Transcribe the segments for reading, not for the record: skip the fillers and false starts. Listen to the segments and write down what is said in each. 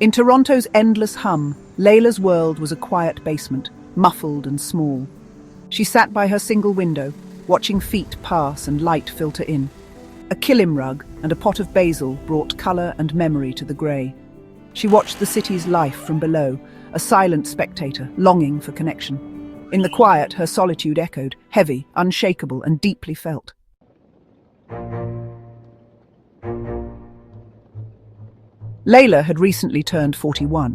In Toronto's endless hum, Leyla's world was a quiet basement, muffled and small. She sat by her single window, watching feet pass and light filter in. A kilim rug and a pot of basil brought colour and memory to the grey. She watched the city's life from below, a silent spectator, longing for connection. In the quiet, her solitude echoed, heavy, unshakable, and deeply felt. Leyla had recently turned 41.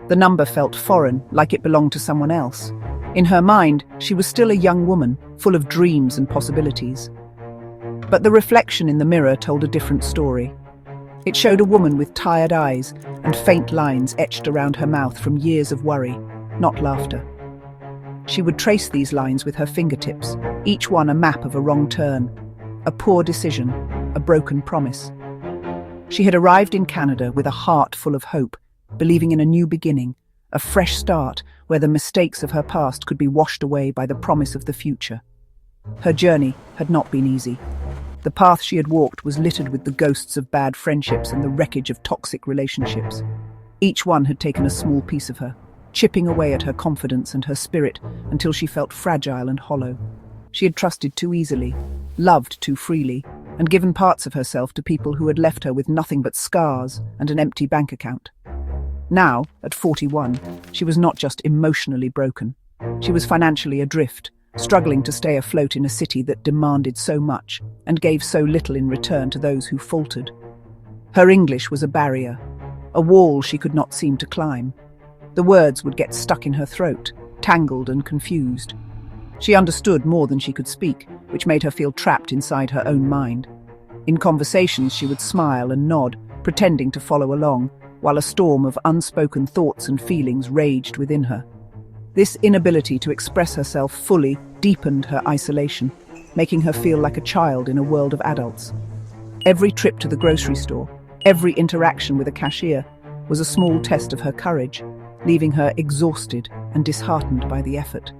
The number felt foreign, like it belonged to someone else. In her mind, she was still a young woman, full of dreams and possibilities. But the reflection in the mirror told a different story. It showed a woman with tired eyes and faint lines etched around her mouth from years of worry, not laughter. She would trace these lines with her fingertips, each one a map of a wrong turn, a poor decision, a broken promise. She had arrived in Canada with a heart full of hope, believing in a new beginning, a fresh start where the mistakes of her past could be washed away by the promise of the future. Her journey had not been easy. The path she had walked was littered with the ghosts of bad friendships and the wreckage of toxic relationships. Each one had taken a small piece of her, chipping away at her confidence and her spirit until she felt fragile and hollow. She had trusted too easily, loved too freely, and given parts of herself to people who had left her with nothing but scars and an empty bank account. Now, at 41, she was not just emotionally broken. She was financially adrift, struggling to stay afloat in a city that demanded so much and gave so little in return to those who faltered. Her English was a barrier, a wall she could not seem to climb. The words would get stuck in her throat, tangled and confused. She understood more than she could speak, which made her feel trapped inside her own mind. In conversations, she would smile and nod, pretending to follow along, while a storm of unspoken thoughts and feelings raged within her. This inability to express herself fully deepened her isolation, making her feel like a child in a world of adults. Every trip to the grocery store, every interaction with a cashier, was a small test of her courage, leaving her exhausted and disheartened by the effort.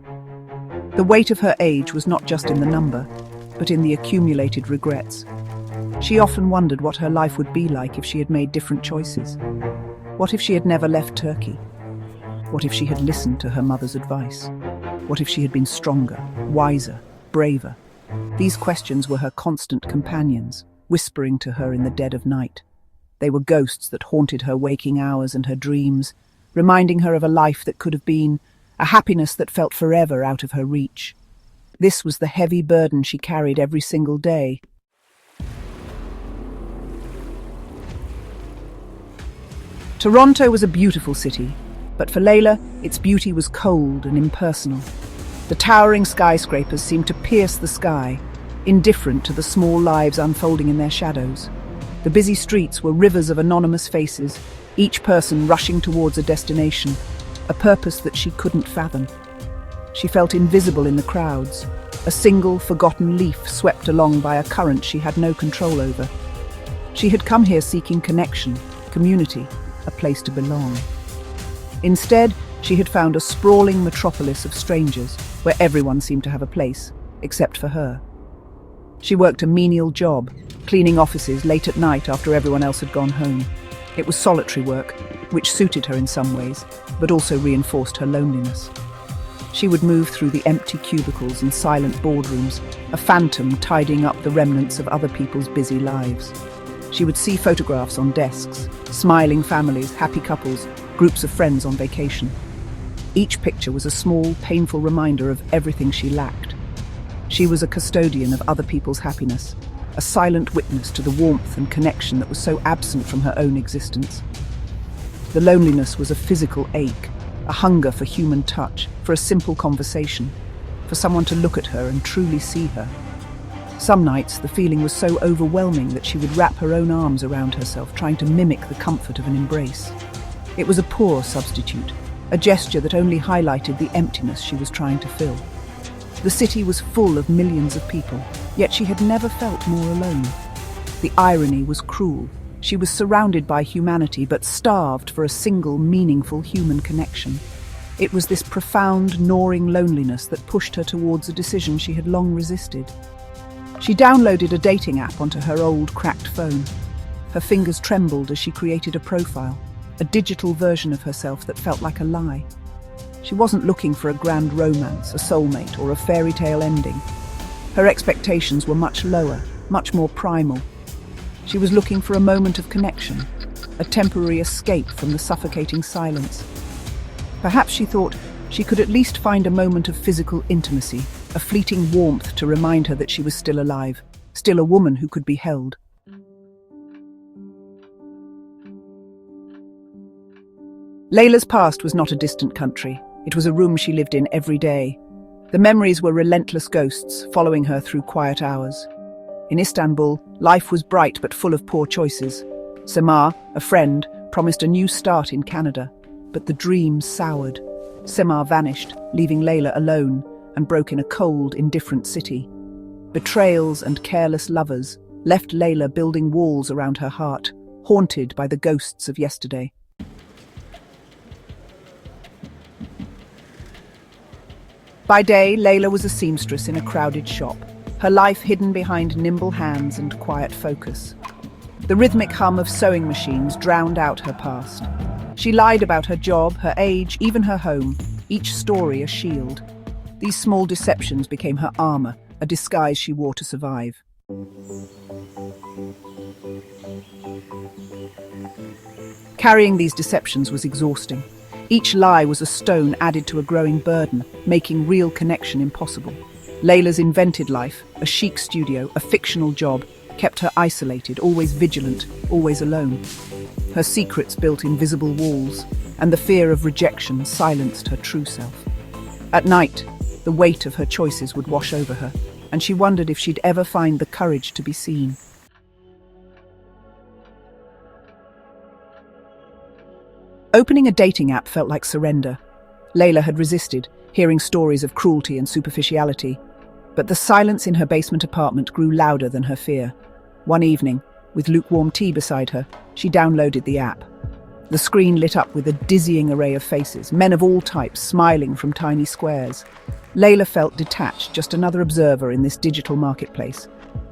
The weight of her age was not just in the number, but in the accumulated regrets. She often wondered what her life would be like if she had made different choices. What if she had never left Turkey? What if she had listened to her mother's advice? What if she had been stronger, wiser, braver? These questions were her constant companions, whispering to her in the dead of night. They were ghosts that haunted her waking hours and her dreams, reminding her of a life that could have been, a happiness that felt forever out of her reach. This was the heavy burden she carried every single day. Toronto was a beautiful city, but for Leyla, its beauty was cold and impersonal. The towering skyscrapers seemed to pierce the sky, indifferent to the small lives unfolding in their shadows. The busy streets were rivers of anonymous faces, each person rushing towards a destination, a purpose that she couldn't fathom. She felt invisible in the crowds, a single forgotten leaf swept along by a current she had no control over. She had come here seeking connection, community, a place to belong. Instead, she had found a sprawling metropolis of strangers where everyone seemed to have a place, except for her. She worked a menial job, cleaning offices late at night after everyone else had gone home. It was solitary work, which suited her in some ways, but also reinforced her loneliness. She would move through the empty cubicles and silent boardrooms, a phantom tidying up the remnants of other people's busy lives. She would see photographs on desks, smiling families, happy couples, groups of friends on vacation. Each picture was a small, painful reminder of everything she lacked. She was a custodian of other people's happiness, a silent witness to the warmth and connection that was so absent from her own existence. The loneliness was a physical ache, a hunger for human touch, for a simple conversation, for someone to look at her and truly see her. Some nights, the feeling was so overwhelming that she would wrap her own arms around herself, trying to mimic the comfort of an embrace. It was a poor substitute, a gesture that only highlighted the emptiness she was trying to fill. The city was full of millions of people, yet she had never felt more alone. The irony was cruel. She was surrounded by humanity, but starved for a single, meaningful human connection. It was this profound, gnawing loneliness that pushed her towards a decision she had long resisted. She downloaded a dating app onto her old, cracked phone. Her fingers trembled as she created a profile. a digital version of herself that felt like a lie. She wasn't looking for a grand romance, a soulmate, or a fairy tale ending. Her expectations were much lower, much more primal. She was looking for a moment of connection, a temporary escape from the suffocating silence. Perhaps she thought she could at least find a moment of physical intimacy, a fleeting warmth to remind her that she was still alive, still a woman who could be held. Leyla's past was not a distant country. It was a room she lived in every day. The memories were relentless ghosts, following her through quiet hours. In Istanbul, life was bright but full of poor choices. Semar, a friend, promised a new start in Canada, but the dream soured. Semar vanished, leaving Leyla alone, and broke in a cold, indifferent city. Betrayals and careless lovers left Leyla building walls around her heart, haunted by the ghosts of yesterday. By day, Leyla was a seamstress in a crowded shop, her life hidden behind nimble hands and quiet focus. The rhythmic hum of sewing machines drowned out her past. She lied about her job, her age, even her home, each story a shield. These small deceptions became her armor, a disguise she wore to survive. Carrying these deceptions was exhausting. Each lie was a stone added to a growing burden, making real connection impossible. Leyla's invented life, a chic studio, a fictional job, kept her isolated, always vigilant, always alone. Her secrets built invisible walls, and the fear of rejection silenced her true self. At night, the weight of her choices would wash over her, and she wondered if she'd ever find the courage to be seen. Opening a dating app felt like surrender. Leyla had resisted, hearing stories of cruelty and superficiality. But the silence in her basement apartment grew louder than her fear. One evening, with lukewarm tea beside her, she downloaded the app. The screen lit up with a dizzying array of faces, men of all types smiling from tiny squares. Leyla felt detached, just another observer in this digital marketplace.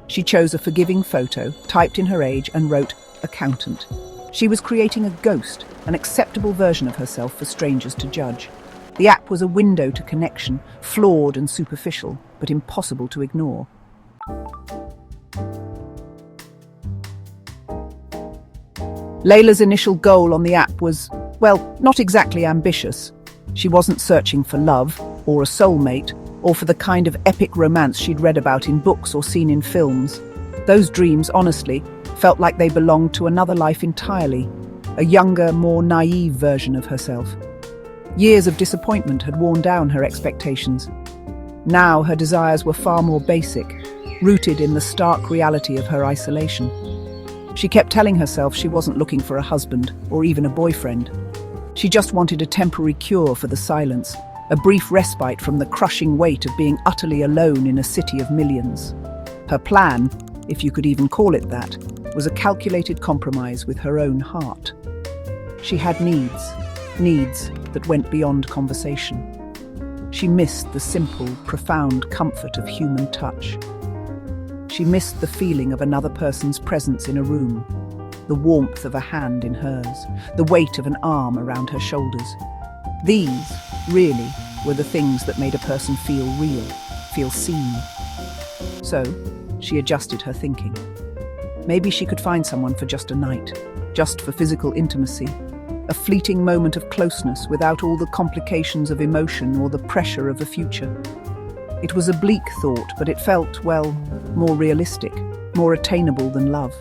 She chose a forgiving photo, typed in her age, and wrote, "accountant." She was creating a ghost, an acceptable version of herself for strangers to judge. The app was a window to connection, flawed and superficial, but impossible to ignore. Leyla's initial goal on the app was, well, not exactly ambitious. She wasn't searching for love, or a soulmate, or for the kind of epic romance she'd read about in books or seen in films. Those dreams, honestly, felt like they belonged to another life entirely, a younger, more naive version of herself. Years of disappointment had worn down her expectations. Now her desires were far more basic, rooted in the stark reality of her isolation. She kept telling herself she wasn't looking for a husband or even a boyfriend. She just wanted a temporary cure for the silence, a brief respite from the crushing weight of being utterly alone in a city of millions. Her plan, if you could even call it that, was a calculated compromise with her own heart. She had needs that went beyond conversation. She missed the simple, profound comfort of human touch. She missed the feeling of another person's presence in a room, the warmth of a hand in hers, the weight of an arm around her shoulders. These, really, were the things that made a person feel real, feel seen. So, she adjusted her thinking. Maybe she could find someone for just a night, just for physical intimacy, a fleeting moment of closeness without all the complications of emotion or the pressure of a future. It was a bleak thought, but it felt, well, more realistic, more attainable than love.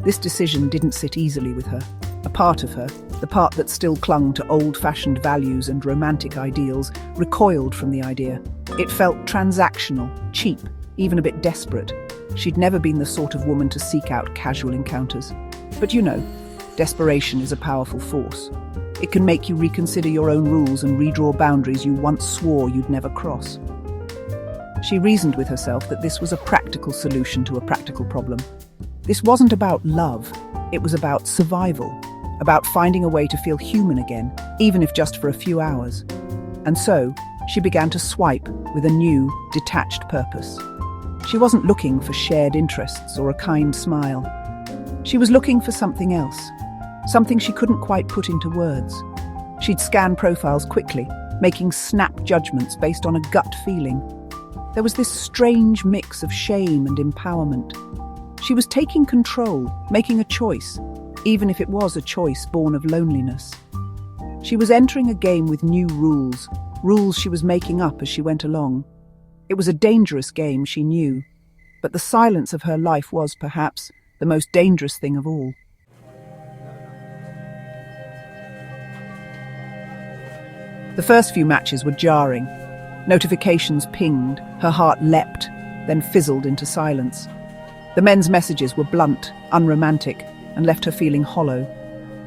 This decision didn't sit easily with her. A part of her, the part that still clung to old-fashioned values and romantic ideals, recoiled from the idea. It felt transactional, cheap, even a bit desperate. She'd never been the sort of woman to seek out casual encounters. But you know, desperation is a powerful force. It can make you reconsider your own rules and redraw boundaries you once swore you'd never cross. She reasoned with herself that this was a practical solution to a practical problem. This wasn't about love, it was about survival, about finding a way to feel human again, even if just for a few hours. And so, she began to swipe with a new, detached purpose. She wasn't looking for shared interests or a kind smile. She was looking for something else. something she couldn't quite put into words. She'd scan profiles quickly, making snap judgments based on a gut feeling. There was this strange mix of shame and empowerment. She was taking control, making a choice, even if it was a choice born of loneliness. She was entering a game with new rules, rules she was making up as she went along. It was a dangerous game, she knew, but the silence of her life was, perhaps, the most dangerous thing of all. The first few matches were jarring. Notifications pinged, her heart leapt, then fizzled into silence. The men's messages were blunt, unromantic, and left her feeling hollow.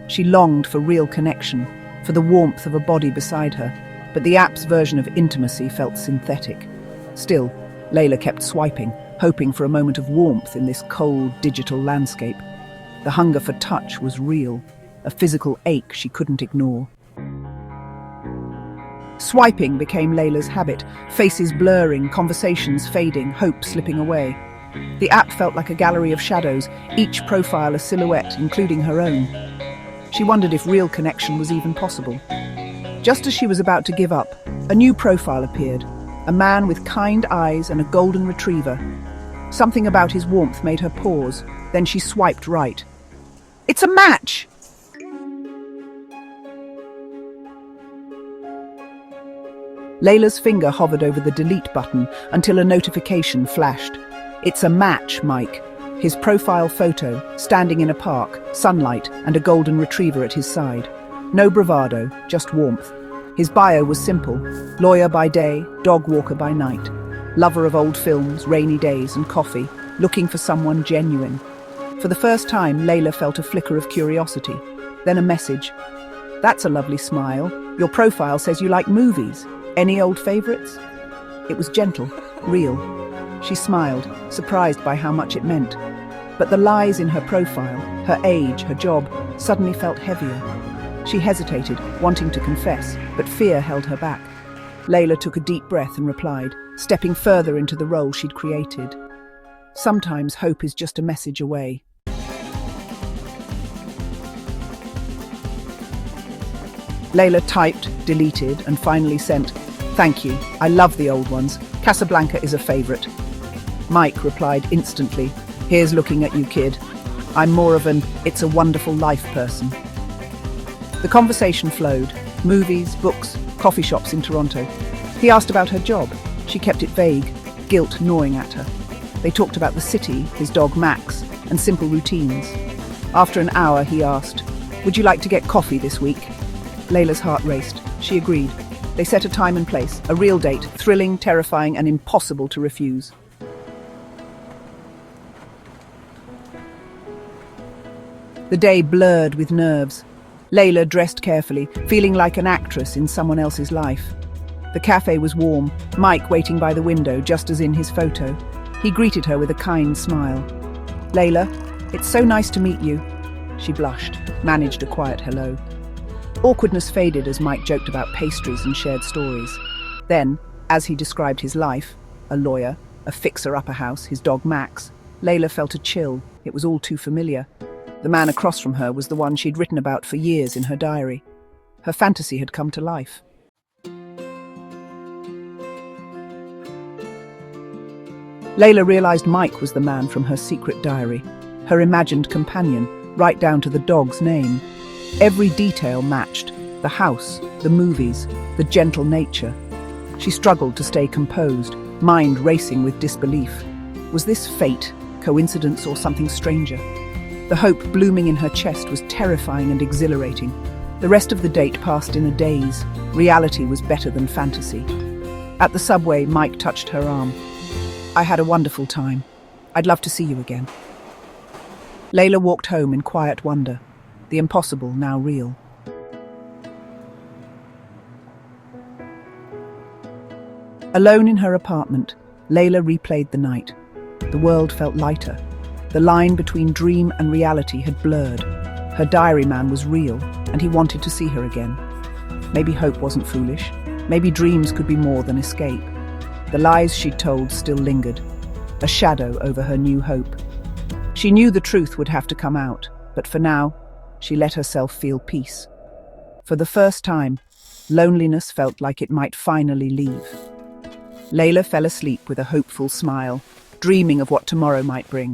She longed for real connection, for the warmth of a body beside her, but the app's version of intimacy felt synthetic. Still, Leyla kept swiping, hoping for a moment of warmth in this cold digital landscape. The hunger for touch was real, a physical ache she couldn't ignore. Swiping became Leyla's habit, faces blurring, conversations fading, hope slipping away. The app felt like a gallery of shadows, each profile a silhouette, including her own. She wondered if real connection was even possible. Just as she was about to give up, a new profile appeared, a man with kind eyes and a golden retriever. Something about his warmth made her pause, then she swiped right. "It's a match!" Leyla's finger hovered over the delete button until a notification flashed. "It's a match, Mike." His profile photo, standing in a park, sunlight, and a golden retriever at his side. No bravado, just warmth. His bio was simple: lawyer by day, dog walker by night. Lover of old films, rainy days, and coffee, looking for someone genuine. For the first time, Leyla felt a flicker of curiosity. Then a message. "That's a lovely smile. Your profile says you like movies. Any old favorites?" It was gentle, real. She smiled, surprised by how much it meant. But the lies in her profile, her age, her job, suddenly felt heavier. She hesitated, wanting to confess, but fear held her back. Leyla took a deep breath and replied, stepping further into the role she'd created. Sometimes hope is just a message away. Leyla typed, deleted, and finally sent, "Thank you, I love the old ones. Casablanca is a favorite." Mike replied instantly, "Here's looking at you, kid. I'm more of an it's a wonderful life person." The conversation flowed. Movies, books, coffee shops in Toronto. He asked about her job. She kept it vague, guilt gnawing at her. They talked about the city, his dog Max, and simple routines. After an hour, he asked, "Would you like to get coffee this week?" Leyla's heart raced. She agreed. They set a time and place, a real date, thrilling, terrifying, and impossible to refuse. The day blurred with nerves. Leyla dressed carefully, feeling like an actress in someone else's life. The cafe was warm, Mike waiting by the window just as in his photo. He greeted her with a kind smile. "Leyla, it's so nice to meet you." She blushed, managed a quiet hello. Awkwardness faded as Mike joked about pastries and shared stories. Then, as he described his life, a lawyer, a fixer-upper house, his dog Max, Leyla felt a chill. It was all too familiar. The man across from her was the one she'd written about for years in her diary. Her fantasy had come to life. Leyla realized Mike was the man from her secret diary, her imagined companion, right down to the dog's name. Every detail matched: the house, the movies, the gentle nature. She struggled to stay composed, mind racing with disbelief. Was this fate, coincidence, or something stranger? The hope blooming in her chest was terrifying and exhilarating. The rest of the date passed in a daze. Reality was better than fantasy. At the subway, Mike touched her arm. "I had a wonderful time. I'd love to see you again." Leyla walked home in quiet wonder. The impossible now real. Alone in her apartment, Leyla replayed the night. The world felt lighter. The line between dream and reality had blurred. Her diary man was real, and he wanted to see her again. Maybe hope wasn't foolish. Maybe dreams could be more than escape. The lies she'd told still lingered, a shadow over her new hope. She knew the truth would have to come out, but for now, she let herself feel peace. For the first time, loneliness felt like it might finally leave. Leyla fell asleep with a hopeful smile, dreaming of what tomorrow might bring.